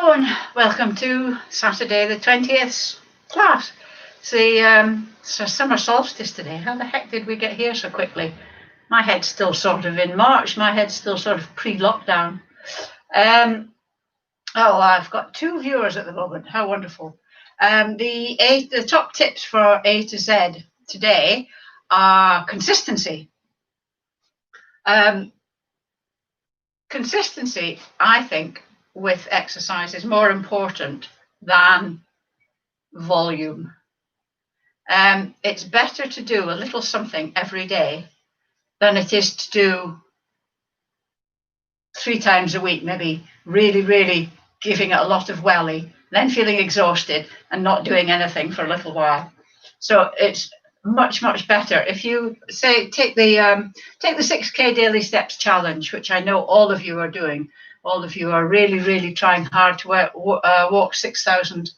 Hello and welcome to Saturday the 20th class. It's the summer solstice today. How the heck did we get here so quickly? My head's still sort of in March. My head's still sort of pre-lockdown. I've got 2 viewers at the moment. How wonderful. The top tips for A to Z today are consistency. Consistency, I think, with exercise is more important than volume. It's better to do a little something every day than it is to do 3 times a week, maybe really giving it a lot of welly, then feeling exhausted and not doing anything for a little while. So it's much better if you say take the 6K daily steps challenge, which I know all of you are doing. All of you are really trying hard to walk 6,000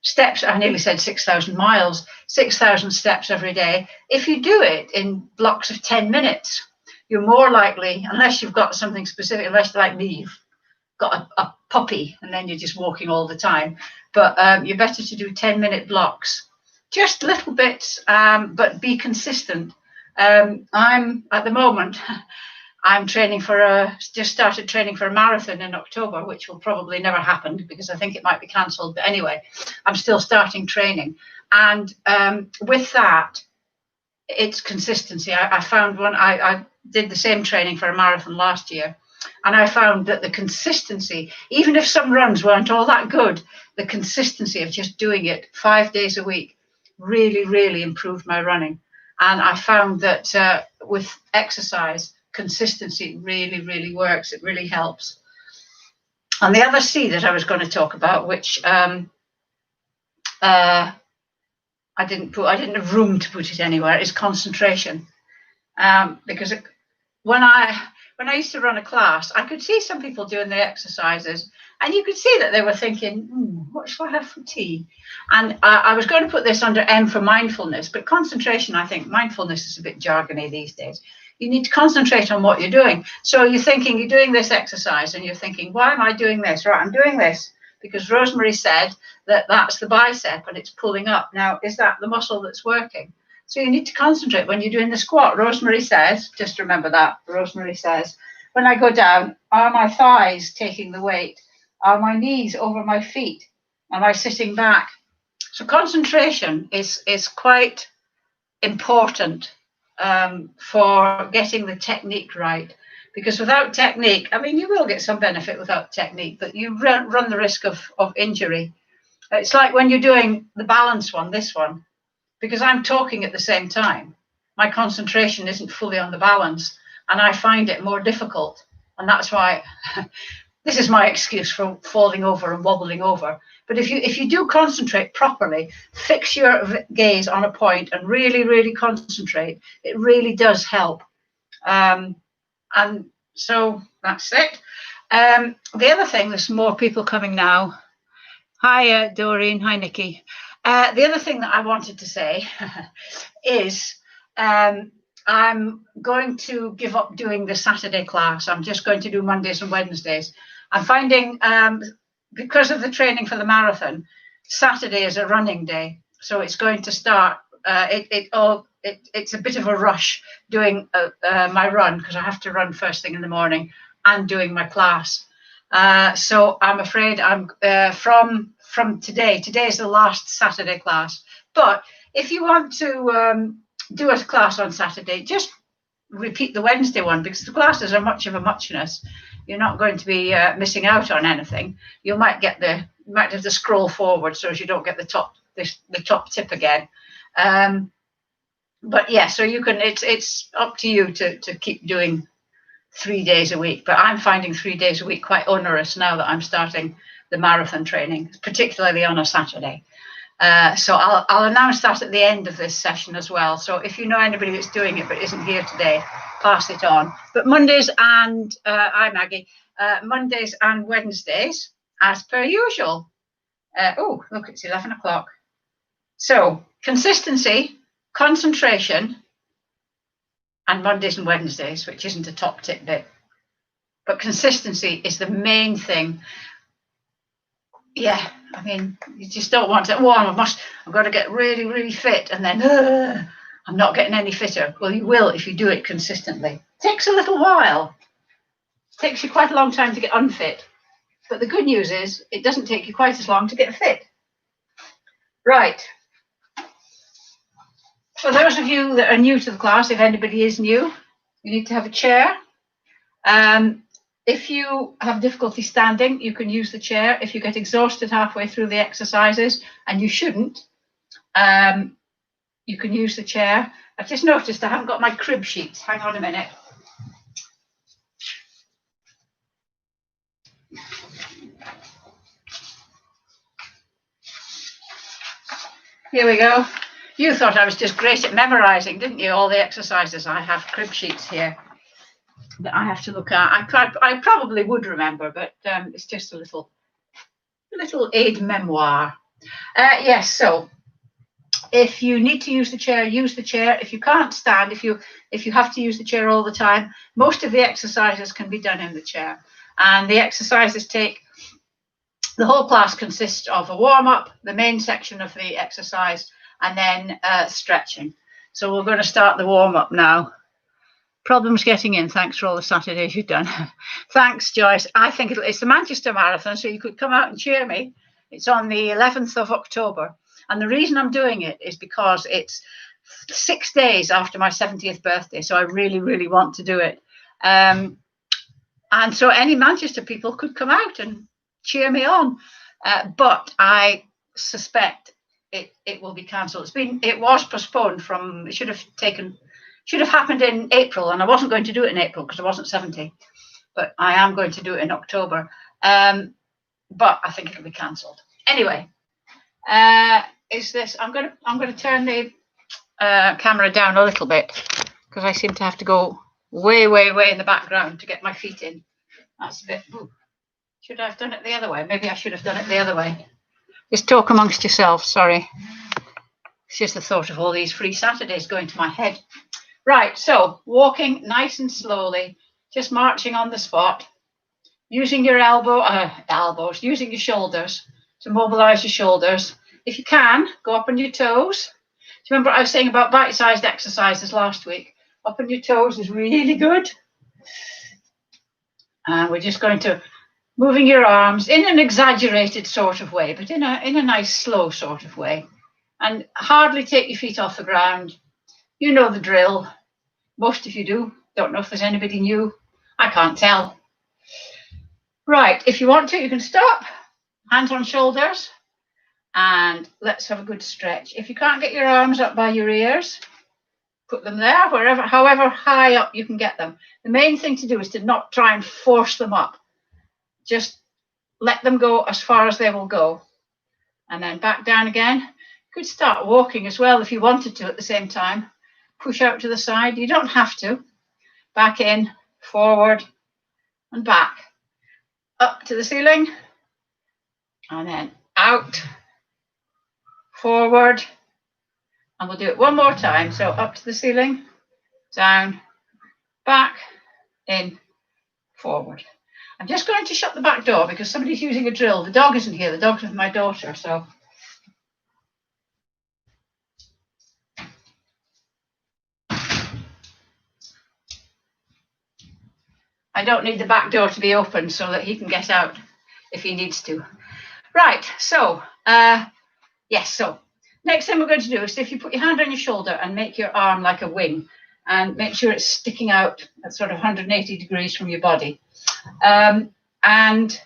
steps. I nearly said 6,000 miles, 6,000 steps every day. If you do it in blocks of 10 minutes, you're more likely, unless you've got something specific, unless like me, you've got a puppy and then you're just walking all the time. But you're better to do 10-minute blocks. Just little bits, but be consistent. I'm at the moment, I'm training just started training for a marathon in October, which will probably never happen because I think it might be cancelled. But anyway, I'm still starting training. And with that, it's consistency. I found I did the same training for a marathon last year. And I found that the consistency, even if some runs weren't all that good, the consistency of just doing it 5 days a week really improved my running. And I found that with exercise, consistency really works. It really helps. And the other C that I was going to talk about, which I didn't have room to put it anywhere, is concentration. Because when I used to run a class, I could see some people doing the exercises, and you could see that they were thinking, what shall I have for tea? And I was going to put this under M for mindfulness, but concentration, I think mindfulness is a bit jargony these days. You need to concentrate on what you're doing. So you're thinking, you're doing this exercise, and you're thinking, why am I doing this? Right, I'm doing this because Rosemary said that that's the bicep and it's pulling up. Now, is that the muscle that's working? So you need to concentrate when you're doing the squat. Rosemary says, just remember that, Rosemary says, when I go down, are my thighs taking the weight? Are my knees over my feet? Am I sitting back? So concentration is quite important for getting the technique right. Because without technique, I mean, you will get some benefit without technique, but you run the risk of injury. It's like when you're doing the balance one, this one, because I'm talking at the same time, my concentration isn't fully on the balance, and I find it more difficult. And that's why this is my excuse for falling over and wobbling over. But if you do concentrate properly, fix your gaze on a point and really concentrate, it really does help. And so that's it. The other thing, there's more people coming now. Hi, Doreen. Hi, Nikki. The other thing that I wanted to say is I'm going to give up doing the Saturday class. I'm just going to do Mondays and Wednesdays. I'm finding, because of the training for the marathon, Saturday is a running day. So it's going to start, it's a bit of a rush doing my run because I have to run first thing in the morning and doing my class. So I'm afraid I'm from today is the last Saturday class. But if you want to do a class on Saturday, just repeat the Wednesday one because the classes are much of a muchness. You're not going to be missing out on anything. You might have to scroll forward so as you don't get the top tip again. But yeah, so you can. It's up to you to keep doing 3 days a week. But I'm finding 3 days a week quite onerous now that I'm starting the marathon training, particularly on a Saturday. So I'll announce that at the end of this session as well. So if you know anybody that's doing it but isn't here today, pass it on. But Mondays and hi Maggie, Mondays and Wednesdays as per usual. Oh, look, it's 11 o'clock. So consistency, concentration, and Mondays and Wednesdays, which isn't a top tip bit. But consistency is the main thing. yeah, I mean, you just don't want to, oh, I've got to get really, really fit, and then I'm not getting any fitter. Well, you will if you do it consistently. It takes a little while. It takes you quite a long time to get unfit. But the good news is it doesn't take you quite as long to get fit. Right. For those of you that are new to the class, if anybody is new, you need to have a chair. If you have difficulty standing, you can use the chair. If you get exhausted halfway through the exercises, and you shouldn't, you can use the chair. I've just noticed I haven't got my crib sheets. Hang on a minute. Here we go. You thought I was just great at memorizing, didn't you? All the exercises. I have crib sheets here that I have to look at. I probably would remember, but it's just a little aid memoir. Yes, so if you need to use the chair, use the chair. If you can't stand, if you have to use the chair all the time, most of the exercises can be done in the chair. And the exercises the whole class consists of a warm-up, the main section of the exercise, and then stretching. So we're going to start the warm-up now. Problems getting in. Thanks for all the Saturdays you've done. Thanks, Joyce. I think it's the Manchester Marathon, so you could come out and cheer me. It's on the 11th of October. And the reason I'm doing it is because it's 6 days after my 70th birthday. So I really, really want to do it. And so any Manchester people could come out and cheer me on. But I suspect it will be cancelled. It was postponed from, it should have happened in April, and I wasn't going to do it in April because I wasn't 70, but I am going to do it in October. But I think it'll be cancelled. Anyway, I'm going to turn the camera down a little bit because I seem to have to go way, way, way in the background to get my feet in. That's a bit. Ooh. Should I have done it the other way? Maybe I should have done it the other way. Just talk amongst yourselves. Sorry. It's just the thought of all these free Saturdays going to my head. Right, so walking nice and slowly, just marching on the spot, using your elbows, using your shoulders to mobilize your shoulders. If you can, go up on your toes. Do you remember what I was saying about bite-sized exercises last week? Up on your toes is really good. And we're just going to moving your arms in an exaggerated sort of way, but in a nice slow sort of way. And hardly take your feet off the ground. You know the drill. Most of you do. Don't know if there's anybody new. I can't tell. Right, if you want to, you can stop. Hands on shoulders. And let's have a good stretch. If you can't get your arms up by your ears, put them there, however high up you can get them. The main thing to do is to not try and force them up. Just let them go as far as they will go. And then back down again. You could start walking as well if you wanted to at the same time. Push out to the side. You don't have to. Back in, forward, and back. Up to the ceiling. And then out, forward. And we'll do it one more time. So up to the ceiling, down, back, in, forward. I'm just going to shut the back door because somebody's using a drill. The dog isn't here. The dog's with my daughter. So I don't need the back door to be open so that he can get out if he needs to. Right. So, yes. So next thing we're going to do is if you put your hand on your shoulder and make your arm like a wing and make sure it's sticking out at sort of 180 degrees from your body. And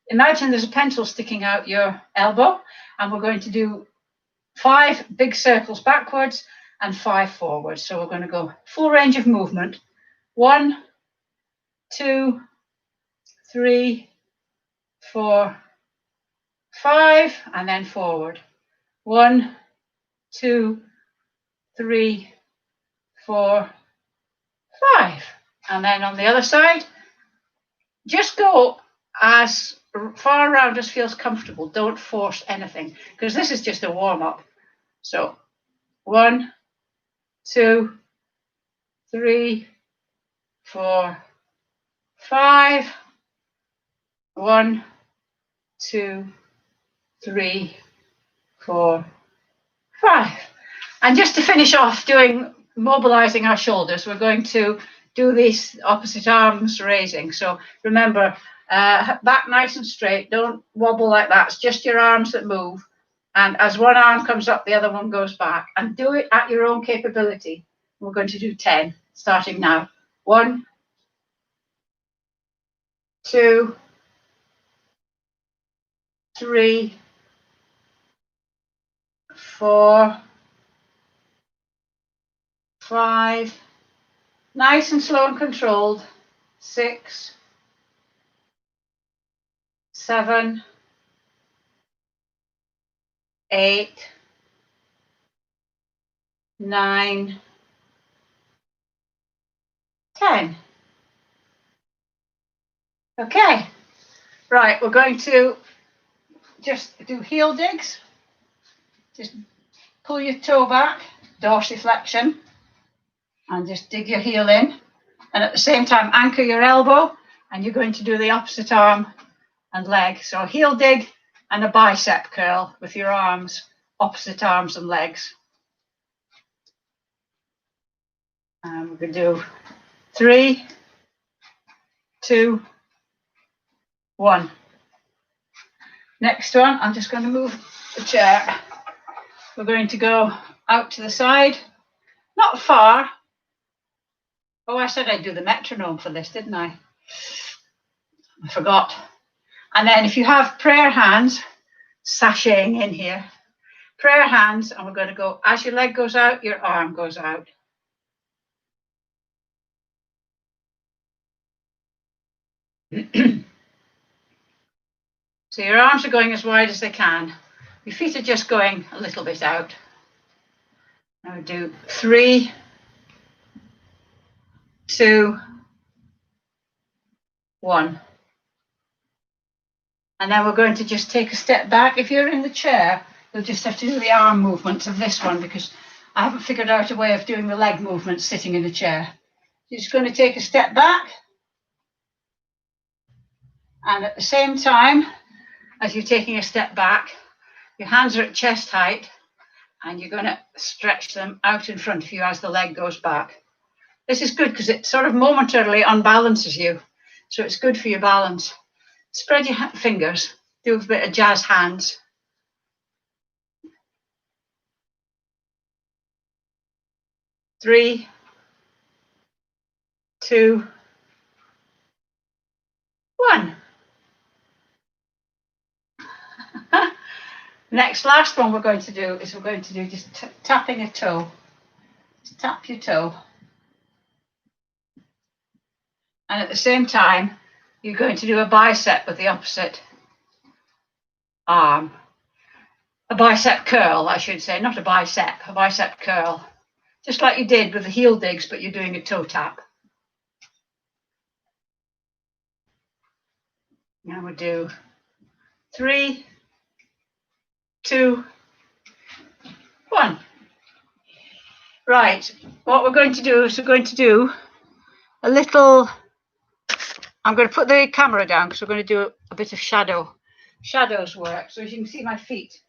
imagine there's a pencil sticking out your elbow, and we're going to do 5 big circles backwards and 5 forwards. So we're going to go full range of movement. 1, 2, 3, 4, 5, and then forward. 1, 2, 3, 4, 5. And then on the other side, just go as far around as feels comfortable. Don't force anything because this is just a warm-up. So 1, 2, 3, 4, 5. 1, 2, 3, 4, 5. And just to finish off mobilizing our shoulders, we're going to do these opposite arms raising. So remember, back nice and straight, don't wobble like that. It's just your arms that move. And as one arm comes up, the other one goes back. And do it at your own capability. We're going to do 10, starting now. 1, 2, 3, 4, 5, nice and slow and controlled, 6, 7, 8, 9, 10. Okay, right, we're going to just do heel digs. Just pull your toe back, dorsiflexion, and just dig your heel in. And at the same time, anchor your elbow, and you're going to do the opposite arm and leg. So a heel dig and a bicep curl with your arms, opposite arms and legs. And we're going to do 3, 2, 1. Next one, I'm just going to move the chair. We're going to go out to the side, not far. Oh, I said I'd do the metronome for this, didn't I? I forgot. And then if you have prayer hands, sashaying in here, prayer hands, and we're going to go, as your leg goes out, your arm goes out. So your arms are going as wide as they can. Your feet are just going a little bit out. Now do 3, 2, 1. And then we're going to just take a step back. If you're in the chair, you'll just have to do the arm movements of this one because I haven't figured out a way of doing the leg movements sitting in a chair. You're just going to take a step back. And at the same time, as you're taking a step back, your hands are at chest height and you're going to stretch them out in front of you as the leg goes back. This is good because it sort of momentarily unbalances you. So it's good for your balance. Spread your fingers, do a bit of jazz hands. Three, 2, 1. Last one we're going to do is just tapping a toe. Just tap your toe. And at the same time, you're going to do a bicep with the opposite arm. A bicep curl, I should say, not a bicep curl. Just like you did with the heel digs, but you're doing a toe tap. Now we'll do 3, 2, 1. Right, what we're going to do is we're going to do a little, I'm going to put the camera down because we're going to do a bit of shadows work. So as you can see my feet,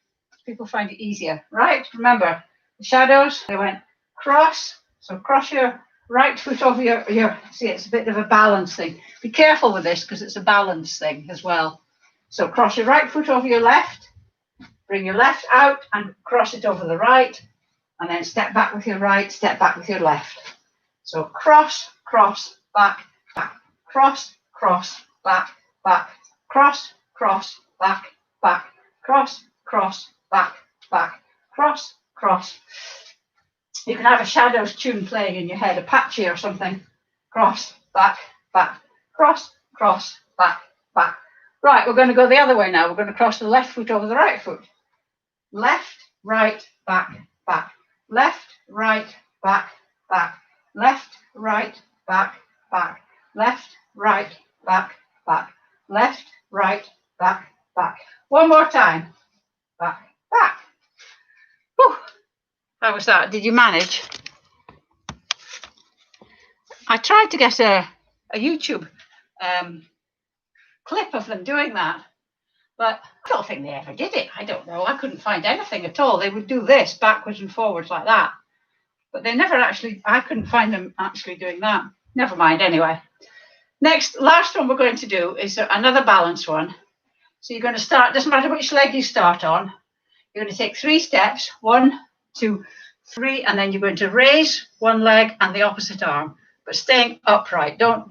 people find it easier, right? Remember, the shadows, they went cross, so cross your right foot over your, see it's a bit of a balance thing. Be careful with this because it's a balance thing as well. So cross your right foot over your left, bring your left out and cross it over the right, and then step back with your right, step back with your left. So cross, cross, back, back, cross, cross, back, back, cross, cross, back, back, cross, cross, back, back, cross, cross. You can have a shadows tune playing in your head, Apache or something. Cross, back, back, cross, cross, back, back. Right, we're going to go the other way now. We're going to cross the left foot over the right foot. Left, right, back, back. Left, right, back, back. Left, right, back, back. Left, right, back, back. Left, right, back, back. One more time. Back, back. Whew. How was that? Did you manage? I tried to get a YouTube clip of them doing that. But I don't think they ever did it. I don't know. I couldn't find anything at all. They would do this backwards and forwards like that. But they never actually, I couldn't find them actually doing that. Never mind, anyway. Next, last one we're going to do is another balance one. So you're going to start, doesn't matter which leg you start on, you're going to take 3 steps, 1, 2, 3, and then you're going to raise one leg and the opposite arm, but staying upright. Don't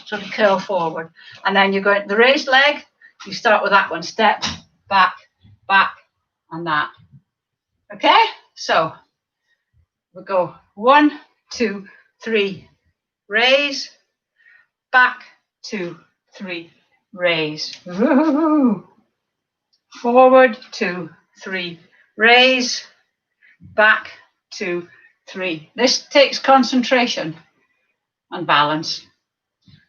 sort of curl forward. And then you're going, the raised leg, you start with that one, step, back, back, and that. Okay, so we'll go 1, 2, 3, raise, back, 2, 3, raise. Woo-hoo-hoo. Forward, 2, 3, raise, back, 2, 3. This takes concentration and balance.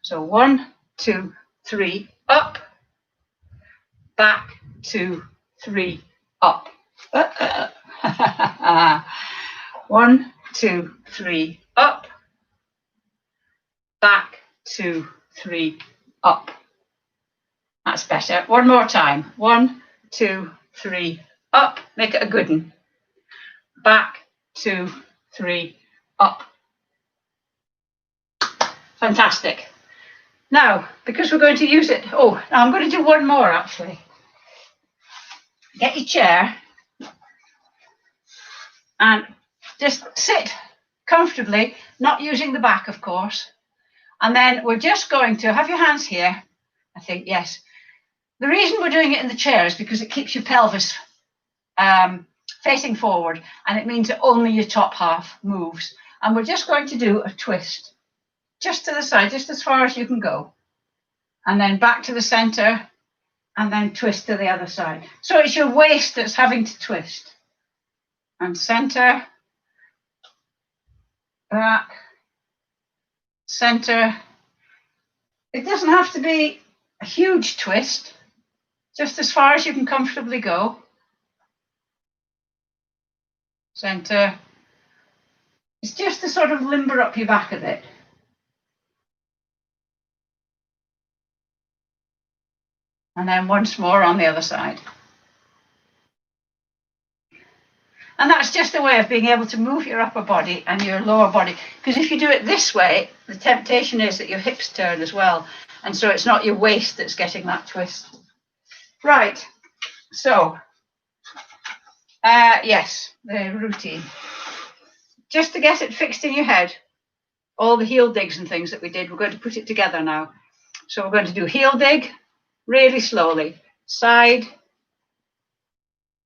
So 1, 2, 3, up, back, 2, 3, up. 1, 2, 3, up, back, 2, 3, up. That's better. One more time. 1, 2, 3, up. Make it a good one. Back, 2, 3, up. Fantastic. Now, because we're going to use it, now I'm going to do one more actually. Get your chair and just sit comfortably, not using the back, of course. And then we're just going to have your hands here. I think, yes. The reason we're doing it in the chair is because it keeps your pelvis facing forward, and it means that only your top half moves. And we're just going to do a twist, just to the side, just as far as you can go. And then back to the center, and then twist to the other side. So it's your waist that's having to twist. And center, back, center. It doesn't have to be a huge twist, just as far as you can comfortably go. Center. It's just to sort of limber up your back a bit. And then once more on the other side. And that's just a way of being able to move your upper body and your lower body. Because if you do it this way, the temptation is that your hips turn as well. And so it's not your waist that's getting that twist. Right. So, yes, the routine. Just to get it fixed in your head, all the heel digs and things that we did, we're going to put it together now. So we're going to do heel dig really slowly. Side,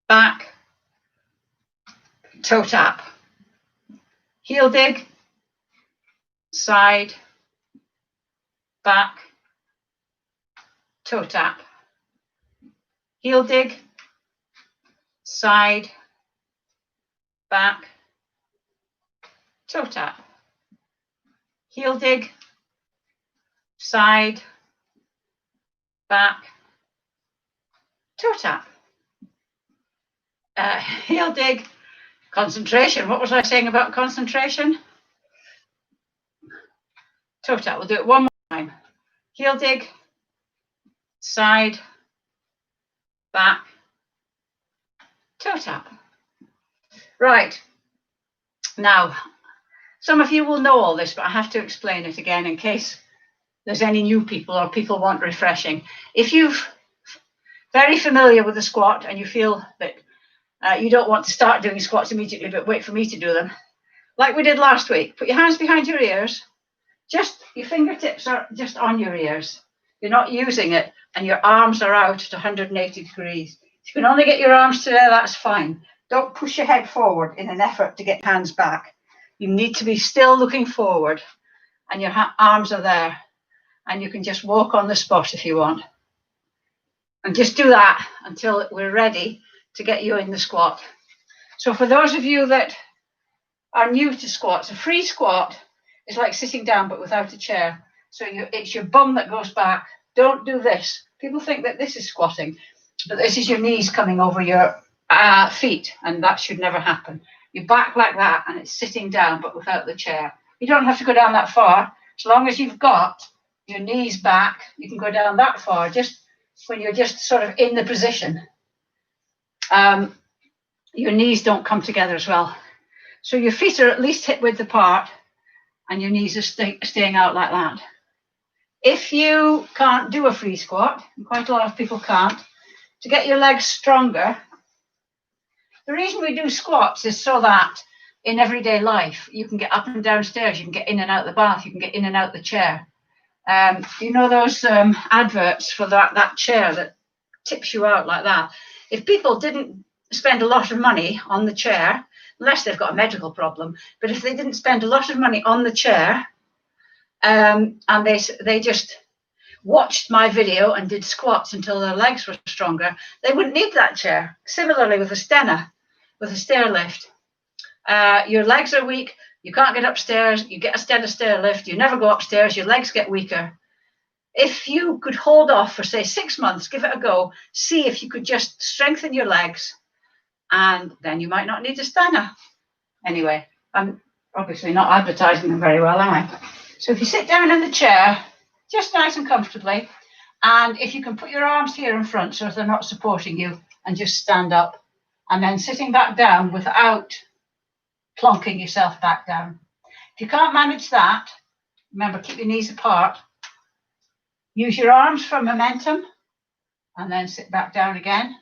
back, toe tap. Heel dig, side, back, toe tap. Heel dig, side, back, toe tap. Heel dig, side, back, toe tap. Heel dig, concentration. What was I saying about concentration? Toe tap. We'll do it one more time. Heel dig, side, back, toe tap. Right. Now, some of you will know all this, but I have to explain it again in case there's any new people or people want refreshing. If you're very familiar with the squat and you feel that you don't want to start doing squats immediately, but wait for me to do them, like we did last week, put your hands behind your ears. Just your fingertips are just on your ears. You're not using it, and your arms are out at 180 degrees. If you can only get your arms to there, that's fine. Don't push your head forward in an effort to get your hands back. You need to be still looking forward, and your arms are there, and you can just walk on the spot if you want. And just do that until we're ready to get you in the squat. So for those of you that are new to squats, a free squat is like sitting down but without a chair. So it's your bum that goes back. Don't do this. People think that this is squatting, but this is your knees coming over your feet, and that should never happen. You're back like that, and it's sitting down but without the chair. You don't have to go down that far. As long as you've got your knees back, you can go down that far. Just when you're just sort of in the position, your knees don't come together as well. So your feet are at least hip width apart and your knees are staying out like that. If you can't do a free squat, and quite a lot of people can't, to get your legs stronger, the reason we do squats is so that in everyday life, you can get up and down stairs, you can get in and out the bath, you can get in and out the chair. You know those adverts for that chair that tips you out like that? If people didn't spend a lot of money on the chair, unless they've got a medical problem, but if they didn't spend a lot of money on the chair, and they just watched my video and did squats until their legs were stronger, they wouldn't need that chair. Similarly with a Stena, with a stair lift. Your legs are weak, you can't get upstairs, you get a Stena stair lift, you never go upstairs, your legs get weaker. If you could hold off for, say, 6 months, give it a go, see if you could just strengthen your legs, and then you might not need a Stena. Anyway, I'm obviously not advertising them very well, am I? So if you sit down in the chair, just nice and comfortably, and if you can put your arms here in front so they're not supporting you, and just stand up, and then sitting back down without plonking yourself back down. If you can't manage that, remember, keep your knees apart. Use your arms for momentum, and then sit back down again.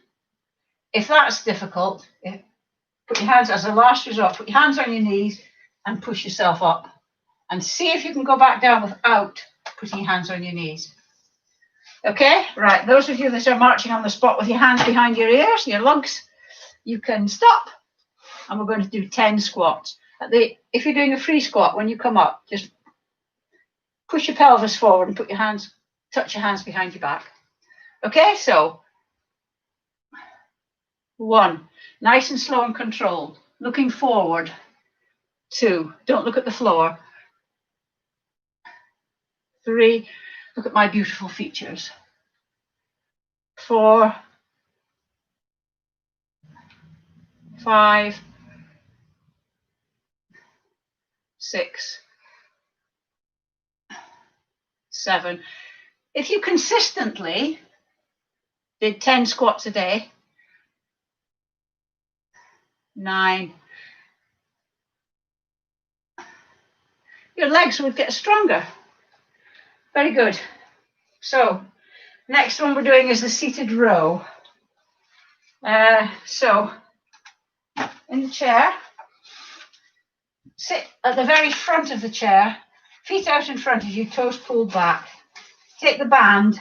If that's difficult, put your hands, as a last resort, put your hands on your knees and push yourself up. And see if you can go back down without putting your hands on your knees. Okay, right, those of you that are marching on the spot with your hands behind your ears, your lugs, you can stop. And we're going to do 10 squats. If you're doing a free squat, when you come up, just push your pelvis forward and touch your hands behind your back. Okay, so 1, nice and slow and controlled, looking forward. 2, don't look at the floor. 3, look at my beautiful features. 4, 5, 6, 7. If you consistently did 10 squats a day, 9, your legs would get stronger. Very good. So next one we're doing is the seated row. So in the chair, sit at the very front of the chair, feet out in front of you, toes pulled back. Take the band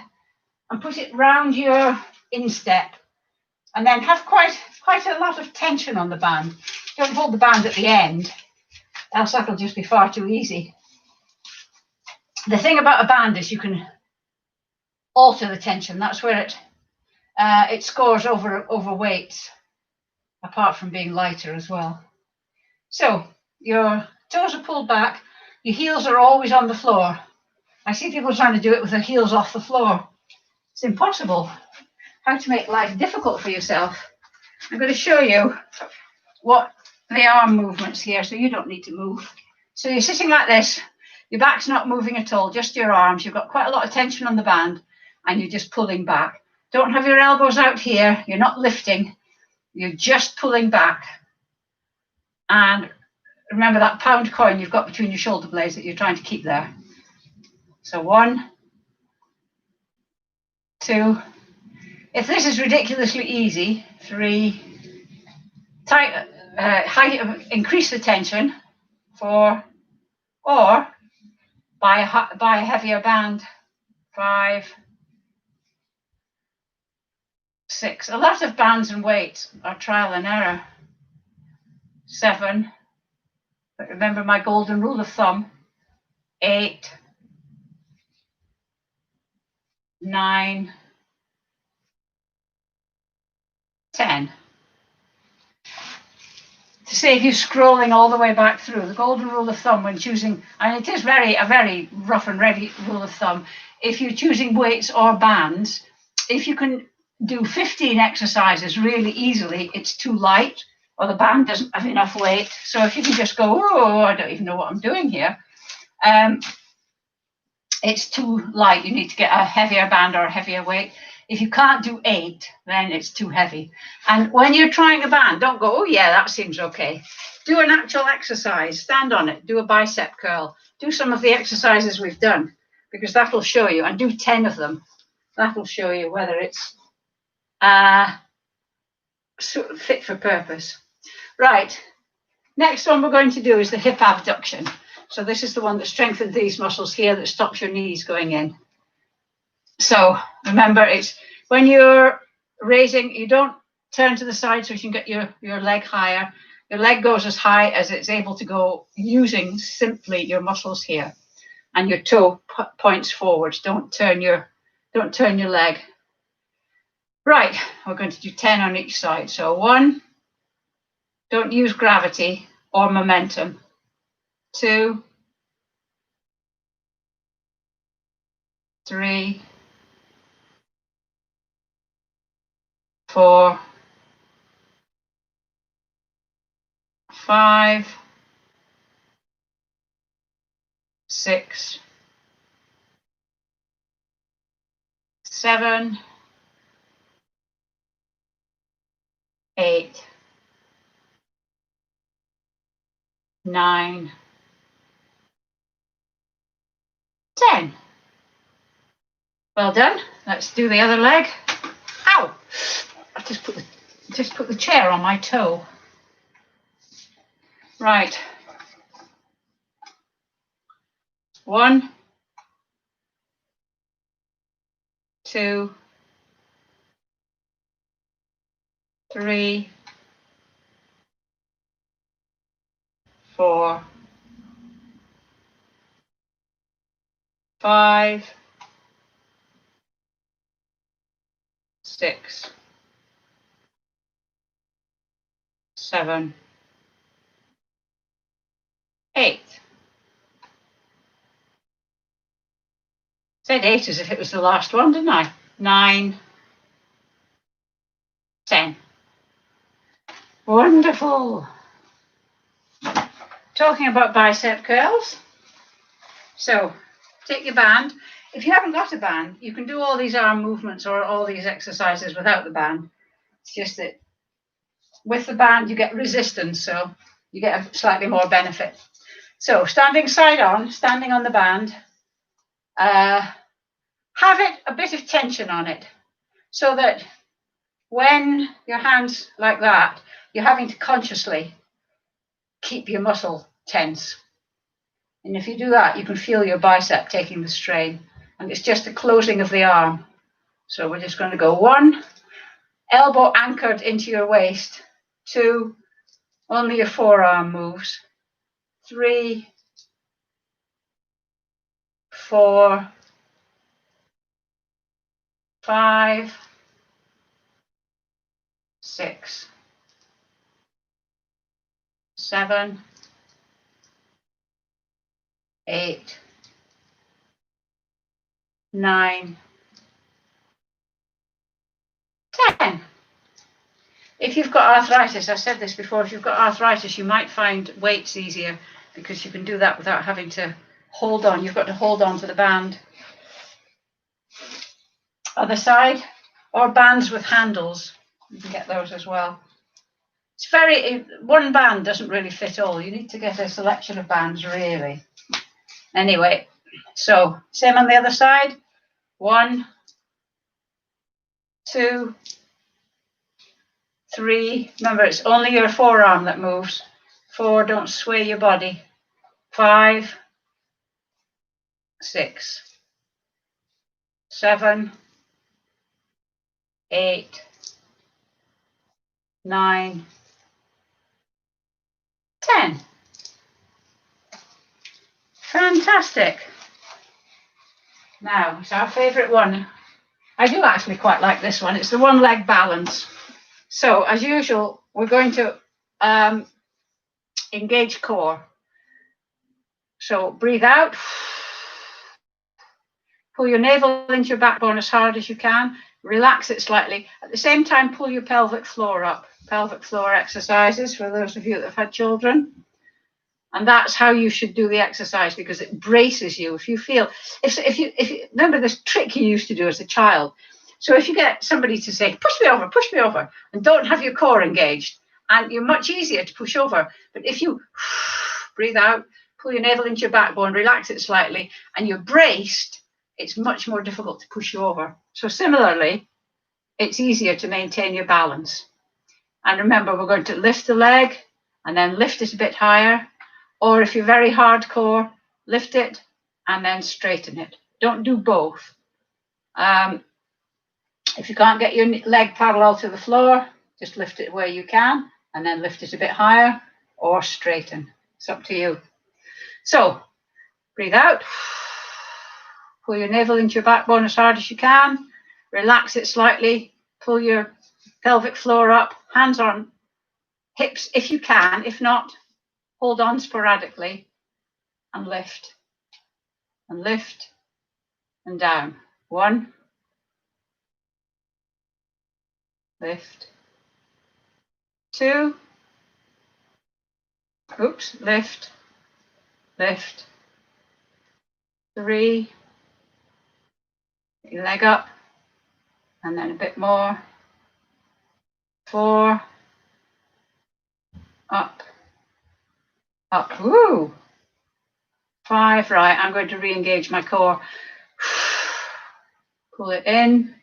and put it round your instep, and then have quite a lot of tension on the band. Don't hold the band at the end, else that'll just be far too easy. The thing about a band is you can alter the tension. That's where it scores over weights, apart from being lighter as well. So your toes are pulled back, your heels are always on the floor. I see people trying to do it with their heels off the floor. It's impossible. How to make life difficult for yourself. I'm going to show you what the arm movements here, so you don't need to move. So you're sitting like this, your back's not moving at all, just your arms. You've got quite a lot of tension on the band, and you're just pulling back. Don't have your elbows out here, you're not lifting, you're just pulling back. And remember that pound coin you've got between your shoulder blades that you're trying to keep there. So 1, 2, if this is ridiculously easy, 3, increase the tension, 4, or buy a heavier band, 5, 6. A lot of bands and weights are trial and error. 7, but remember my golden rule of thumb, 8, 9, 10. To save you scrolling all the way back through, the golden rule of thumb when choosing, and it is a very rough and ready rule of thumb, if you're choosing weights or bands, if you can do 15 exercises really easily, it's too light, or the band doesn't have enough weight. So if you can just go, oh, I don't even know what I'm doing here, it's too light. You need to get a heavier band or a heavier weight. If you can't do 8, then it's too heavy. And when you're trying a band, don't go, oh yeah, that seems okay. Do an actual exercise, stand on it, do a bicep curl, do some of the exercises we've done, because that will show you, and do 10 of them. That will show you whether it's fit for purpose. Right, next one we're going to do is the hip abduction. So this is the one that strengthens these muscles here that stops your knees going in. So remember, it's when you're raising, you don't turn to the side so you can get your leg higher. Your leg goes as high as it's able to go using simply your muscles here, and your toe points forwards. Don't turn your leg. Right, we're going to do 10 on each side. So 1, don't use gravity or momentum. 2, 3, 4, 5, 6, 7, 8, 9, 10. Well done. Let's do the other leg. Ow! I just put the chair on my toe. Right. 1, 2, 3, 4, 5, 6, 7, 8. Said 8 as if it was the last one, didn't I? 9, 10. Wonderful. Talking about bicep curls. So take your band. If you haven't got a band, you can do all these arm movements or all these exercises without the band. It's just that with the band, you get resistance, so you get a slightly more benefit. So standing side on, standing on the band, have a bit of tension on it, so that when your hands like that, you're having to consciously keep your muscle tense. And if you do that, you can feel your bicep taking the strain, and it's just the closing of the arm. So we're just going to go 1, elbow anchored into your waist. 2, only your forearm moves. 3, 4, 5, 6, 7, 8, 9, 10. If you've got arthritis, I said this before, if you've got arthritis, you might find weights easier because you can do that without having to hold on. You've got to hold on to the band. Other side, or bands with handles. You can get those as well. One band doesn't really fit all. You need to get a selection of bands, really. Anyway, so same on the other side. 1, 2, 3. Remember, it's only your forearm that moves. 4, don't sway your body. 5, 6, 7, 8, 9, 10. Fantastic. Now, it's our favourite one. I do actually quite like this one. It's the one leg balance. So, as usual, we're going to engage core. So, breathe out. Pull your navel into your backbone as hard as you can. Relax it slightly. At the same time, pull your pelvic floor up. Pelvic floor exercises for those of you that have had children. And that's how you should do the exercise, because it braces you. If you feel, if you remember this trick you used to do as a child, So if you get somebody to say, push me over, and don't have your core engaged, and you're much easier to push over. But if you breathe out, pull your navel into your backbone, relax it slightly, and you're braced, it's much more difficult to push you over. So similarly, it's easier to maintain your balance. And remember, we're going to lift the leg and then lift it a bit higher. Or if you're very hardcore, lift it and then straighten it. Don't do both. If you can't get your leg parallel to the floor, just lift it where you can and then lift it a bit higher or straighten. It's up to you. So breathe out, pull your navel into your backbone as hard as you can, relax it slightly, pull your pelvic floor up, hands on hips if you can. If not, hold on sporadically and lift and down. 1, lift, 2, lift, 3, get your leg up, and then a bit more, 4, up, woo, 5, right, I'm going to re-engage my core, pull it in,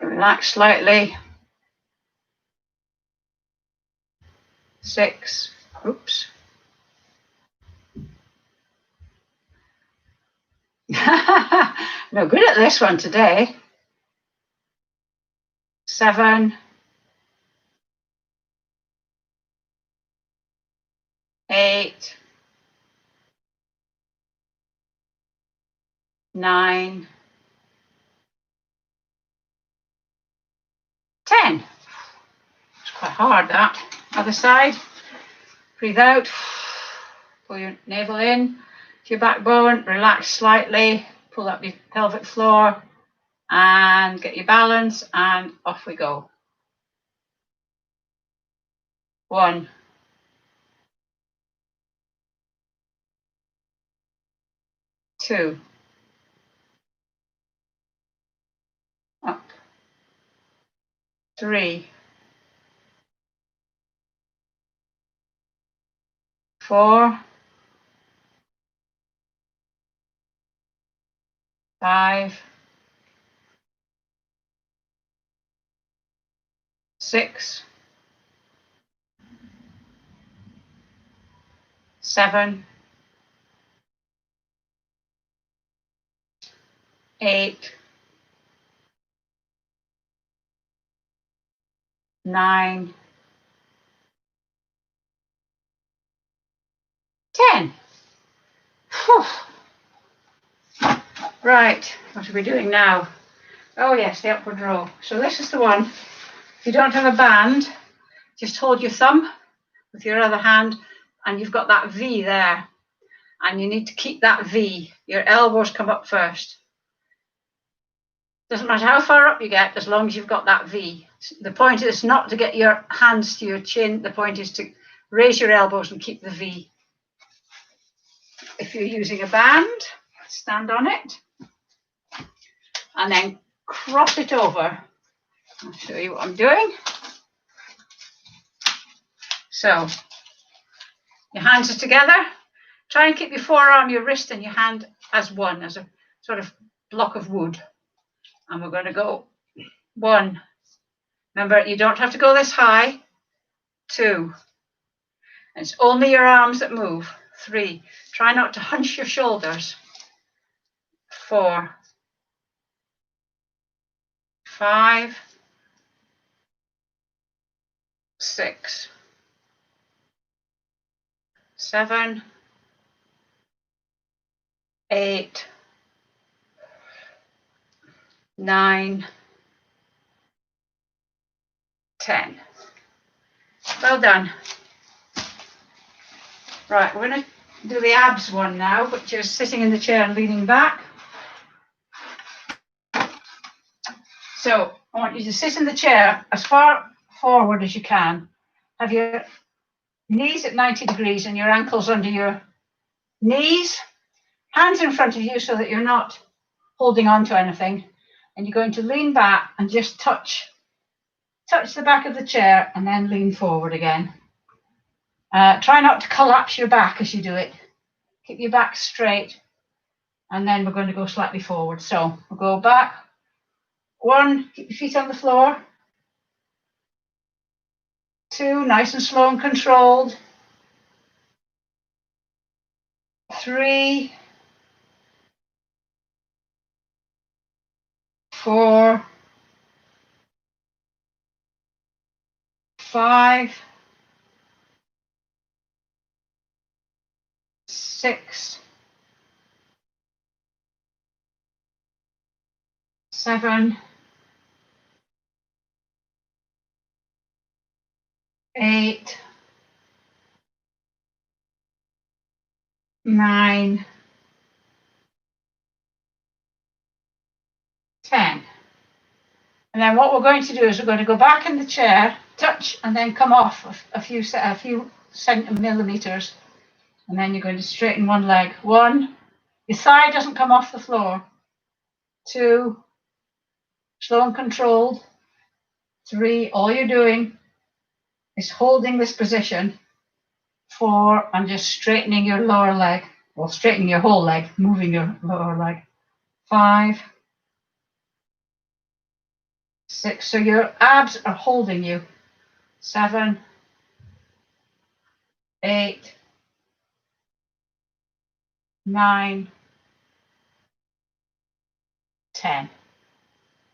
relax slightly, 6, no good at this one today, 7, 8, 9, 10. It's quite hard, that. Other side. Breathe out. Pull your navel in to your backbone. Relax slightly. Pull up your pelvic floor and get your balance, and off we go. 1, 2, up, 3, 4, 5, 6, 7, 8, 9, 10. Whew. Right, what are we doing now? Oh yes, the upward row. So this is the one. If you don't have a band, just hold your thumb with your other hand and you've got that V there. And you need to keep that V. Your elbows come up first. Doesn't matter how far up you get, as long as you've got that V. The point is not to get your hands to your chin. The point is to raise your elbows and keep the V. If you're using a band, stand on it and then cross it over. I'll show you what I'm doing. So your hands are together. Try and keep your forearm, your wrist and your hand as one, as a sort of block of wood. And we're going to go 1. Remember, you don't have to go this high. 2. It's only your arms that move. 3. Try not to hunch your shoulders. 4. 5. 6. 7. 8. 9. 10. Well done. Right, we're going to do the abs one now, which is sitting in the chair and leaning back. So I want you to sit in the chair as far forward as you can. Have your knees at 90 degrees and your ankles under your knees. Hands in front of you so that you're not holding on to anything. and you're going to lean back and just touch the back of the chair and then lean forward again. Try not to collapse your back as you do it. Keep your back straight, and then we're going to go slightly forward. So we'll go back. 1, keep your feet on the floor. 2, nice and slow and controlled. 3, 4, 5, 6, 7, 8, 9, 10. And then what we're going to do is we're going to go back in the chair, touch, and then come off a few millimeters. And then you're going to straighten one leg. 1, your thigh doesn't come off the floor. 2, slow and controlled. 3, all you're doing is holding this position. 4, and just straightening your lower leg, or straightening your whole leg, moving your lower leg. 5, 6, so your abs are holding you. 7, 8, 9, 10.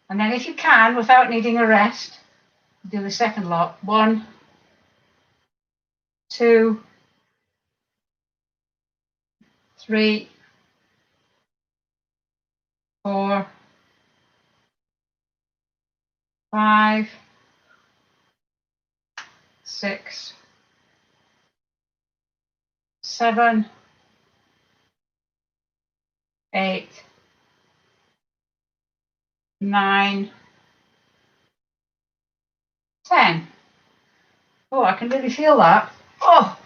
And then if you can, without needing a rest, do the second lot. 1, 2, 3, 4, 5, 6, 7, 8, 9, 10. Oh, I can really feel that. Oh,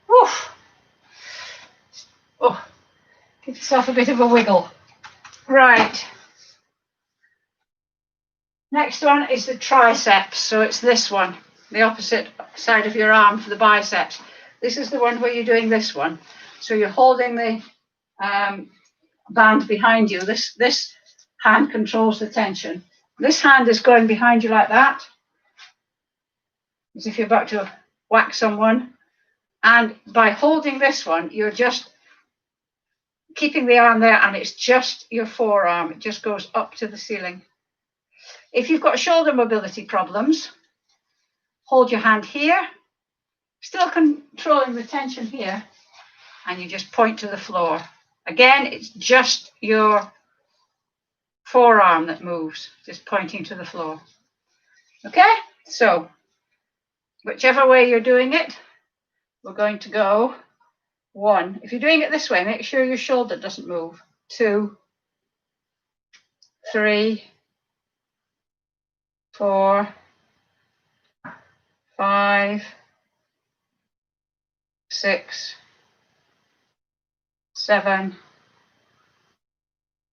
woof. Oh, give yourself a bit of a wiggle. Right. Next one is the triceps. So it's this one, the opposite side of your arm for the biceps. This is the one where you're doing this one. So you're holding the band behind you. This hand controls the tension. This hand is going behind you like that, as if you're about to whack someone. And by holding this one, you're just keeping the arm there, and it's just your forearm. It just goes up to the ceiling. If you've got shoulder mobility problems, hold your hand here, still controlling the tension here, and you just point to the floor. Again, it's just your forearm that moves, just pointing to the floor. Okay, so whichever way you're doing it, we're going to go 1. If you're doing it this way, make sure your shoulder doesn't move. 2, 3, 4, 5, 6, 7,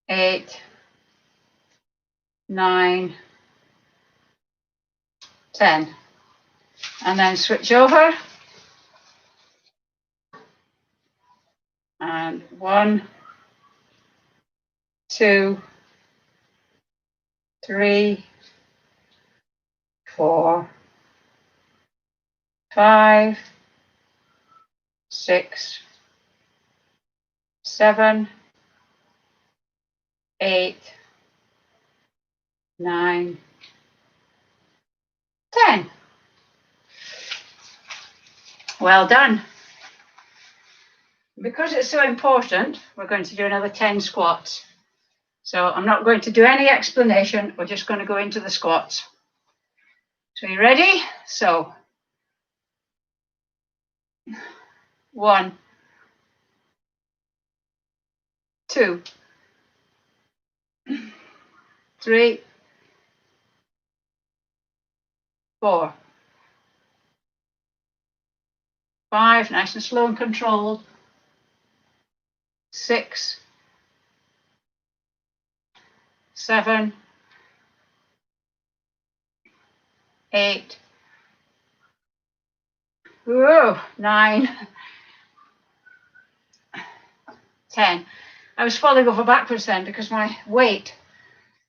8, 9, 10. And then switch over. And 1, 2, 3, 4, 5, 6, 7, 8, 9, 10. Well done. Because it's so important, we're going to do another 10 squats. So I'm not going to do any explanation. We're just going to go into the squats. So you ready? So 1, 2, 3, 4, 5, nice and slow and controlled. 6, 7, 8, whoa, 9, 10. I was falling over backwards then because my weight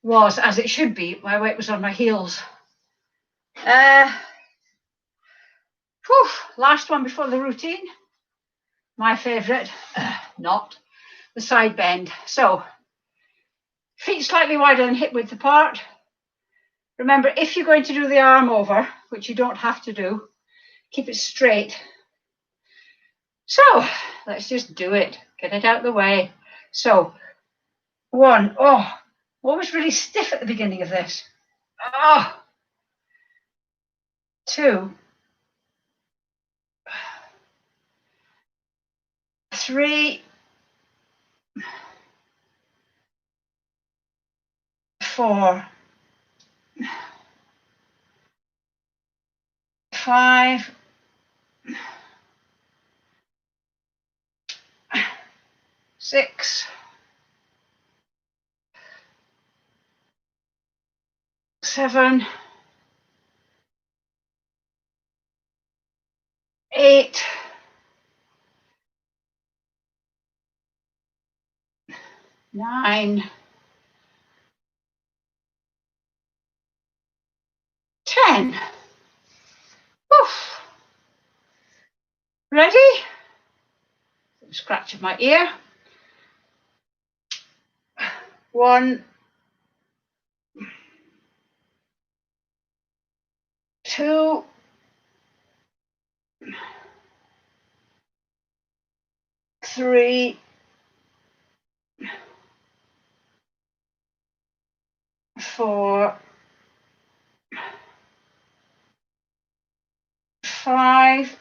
was, as it should be, my weight was on my heels. Last one before the routine. My favourite, not, the side bend. So, feet slightly wider than hip width apart. Remember, if you're going to do the arm over, which you don't have to do, keep it straight. So, let's just do it. Get it out of the way. So, 1, oh, what was really stiff at the beginning of this? Oh, 2, 3, 4, 5, 6, 7, 8, 9, 10. Oof. Ready? Scratch of my ear. 1, 2, 3, 4, 5,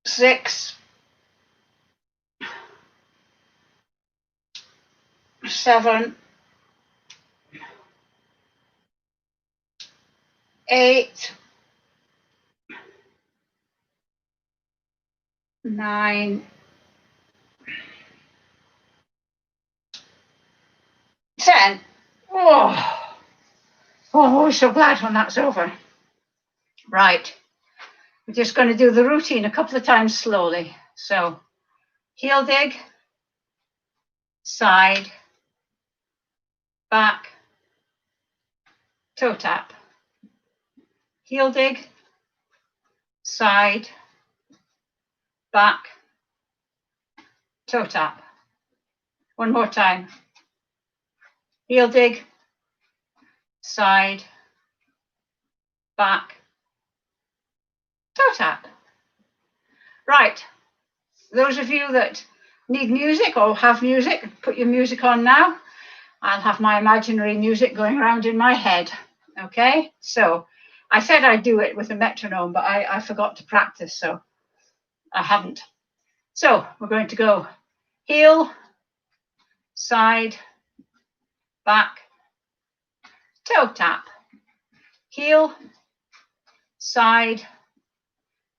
6, 7, 8, 9, 10. Oh, I'm so glad when that's over. Right, we're just going to do the routine a couple of times slowly. So, heel dig, side, back, toe tap. Heel dig, side, back, toe tap. One more time. Heel dig, side, back, toe tap. Right, those of you that need music or have music, put your music on now. I'll have my imaginary music going around in my head. Okay, so I said I'd do it with a metronome, but I forgot to practice, so I haven't. So we're going to go heel, side, back, toe tap. Heel, side,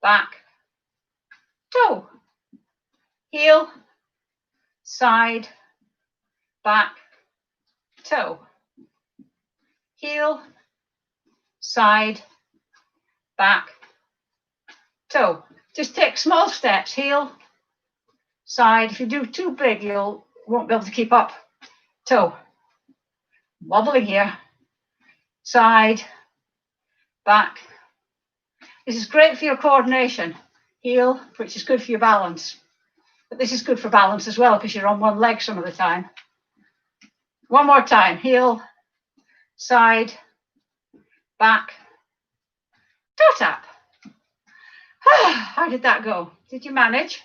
back, toe. Heel, side, back, toe. Heel, side, back, toe. Just take small steps. Heel, side. If you do too big, you won't be able to keep up. Toe. Wobbling here. Side, back. This is great for your coordination. Heel, which is good for your balance. But this is good for balance as well because you're on one leg some of the time. One more time. Heel, side, back, toe tap. How did that go? Did you manage?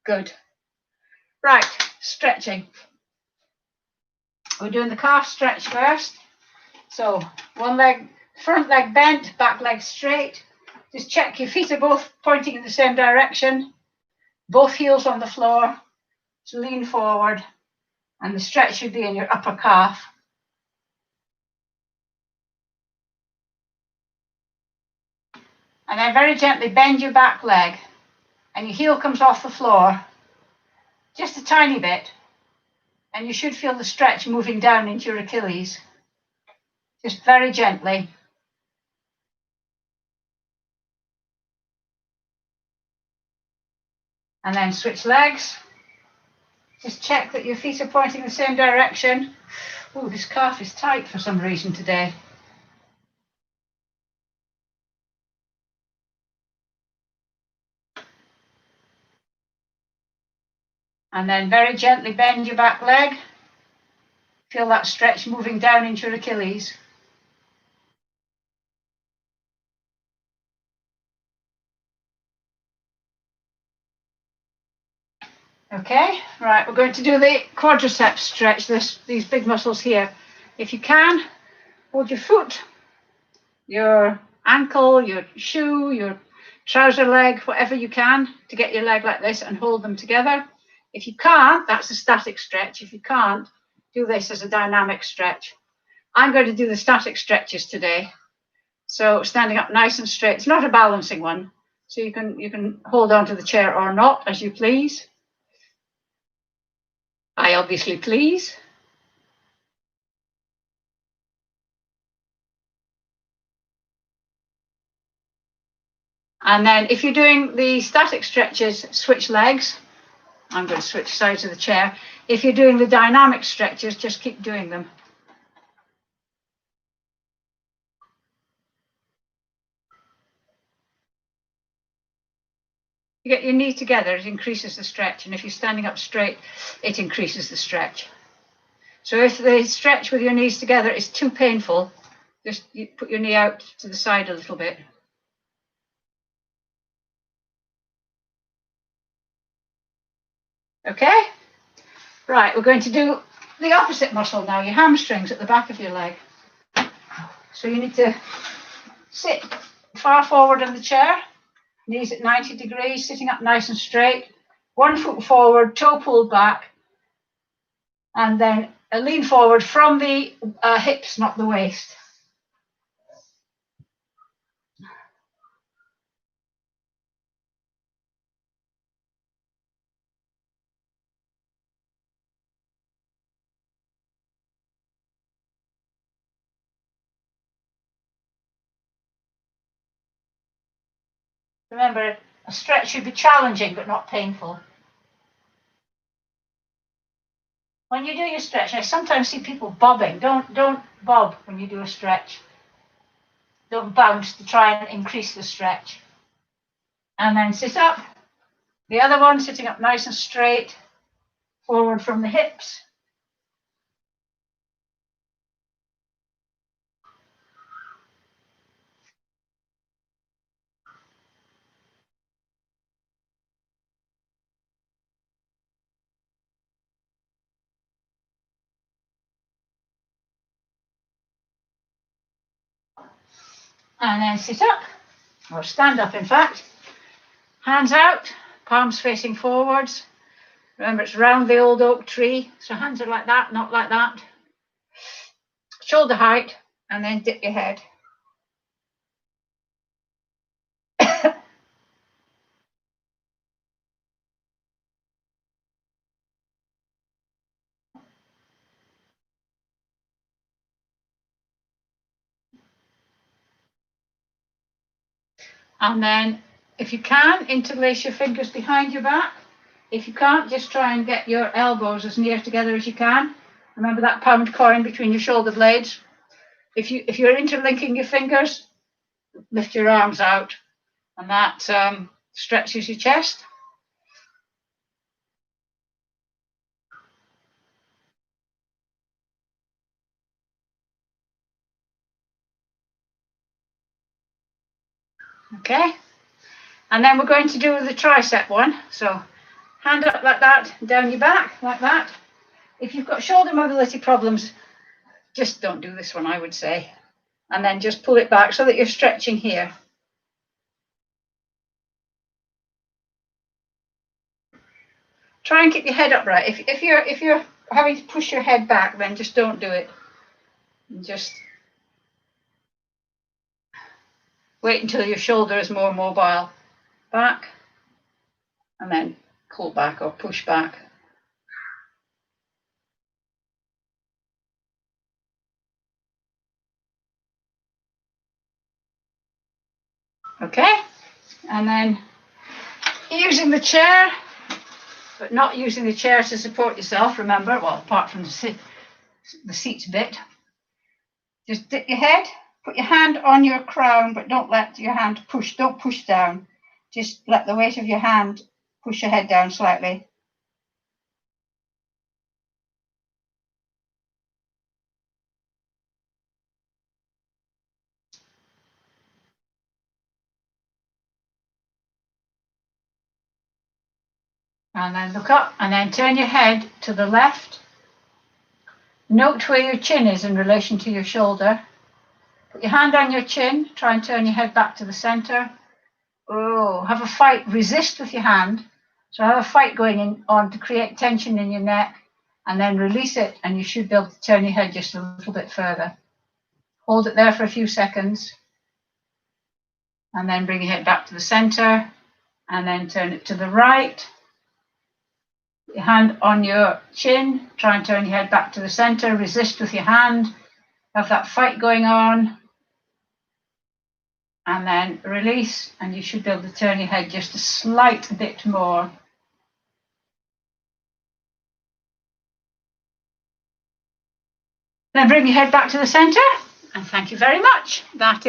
Good. Right, stretching. We're doing the calf stretch first. So one leg, front leg bent, back leg straight. Just check your feet are both pointing in the same direction. Both heels on the floor. So lean forward. And the stretch should be in your upper calf. And then very gently bend your back leg. And your heel comes off the floor. just a tiny bit, and you should feel the stretch moving down into your Achilles, just very gently. And then switch legs. Just check that your feet are pointing the same direction. Oh, this calf is tight for some reason today. And then very gently bend your back leg. Feel that stretch moving down into your Achilles. Okay, right, we're going to do the quadricep stretch, these big muscles here. If you can, hold your foot, your ankle, your shoe, your trouser leg, whatever you can to get your leg like this and hold them together. If you can't, that's a static stretch. If you can't, do this as a dynamic stretch. I'm going to do the static stretches today. So standing up nice and straight. It's not a balancing one, so you can hold on to the chair or not as you please. I obviously please. And then if you're doing the static stretches, switch legs. I'm going to switch sides of the chair. If you're doing the dynamic stretches, just keep doing them. You get your knee together, it increases the stretch. And if you're standing up straight, it increases the stretch. So if the stretch with your knees together is too painful, just you put your knee out to the side a little bit. Okay? Right, we're going to do the opposite muscle now, your hamstrings at the back of your leg. So you need to sit far forward in the chair, knees at 90 degrees, sitting up nice and straight, one foot forward, toe pulled back, and then lean forward from the hips, not the waist. Remember, a stretch should be challenging but not painful. When you do your stretch, I sometimes see people bobbing. Don't bob when you do a stretch. Don't bounce to try and increase the stretch. And then sit up. The other one, sitting up nice and straight, forward from the hips. And then sit up, or stand up in fact. Hands out, palms facing forwards. Remember, it's round the old oak tree, so hands are like that, not like that. Shoulder height, and then dip your head. And then, if you can, interlace your fingers behind your back. If you can't, just try and get your elbows as near together as you can. Remember that pound coin between your shoulder blades? If you're interlinking your fingers, lift your arms out, and that stretches your chest. Okay, and then we're going to do the tricep one. So hand up like that, down your back like that. If you've got shoulder mobility problems, just don't do this one, I would say. And then just pull it back so that you're stretching here. Try and keep your head upright. If you're having to push your head back, then just don't do it. Just wait until your shoulder is more mobile. Back, and then pull back or push back. Okay, and then using the chair, but not using the chair to support yourself, remember, well, apart from the seat bit. Just dip your head, put your hand on your crown, but don't let your hand push, don't push down. Just let the weight of your hand push your head down slightly. And then look up and then turn your head to the left. Note where your chin is in relation to your shoulder. Put your hand on your chin, try and turn your head back to the center. Oh, have a fight, resist with your hand. So have a fight going on to create tension in your neck, and then release it, and you should be able to turn your head just a little bit further. Hold it there for a few seconds, and then bring your head back to the center, and then turn it to the right. Put your hand on your chin, try and turn your head back to the center, resist with your hand, have that fight going on, and then release, and you should be able to turn your head just a slight bit more. Then bring your head back to the center, and thank you very much. That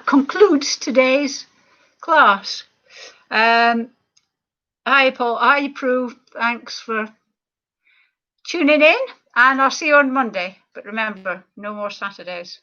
concludes today's class. Hi Paul, hi Prue, thanks for tuning in, and I'll see you on Monday. But remember, no more Saturdays.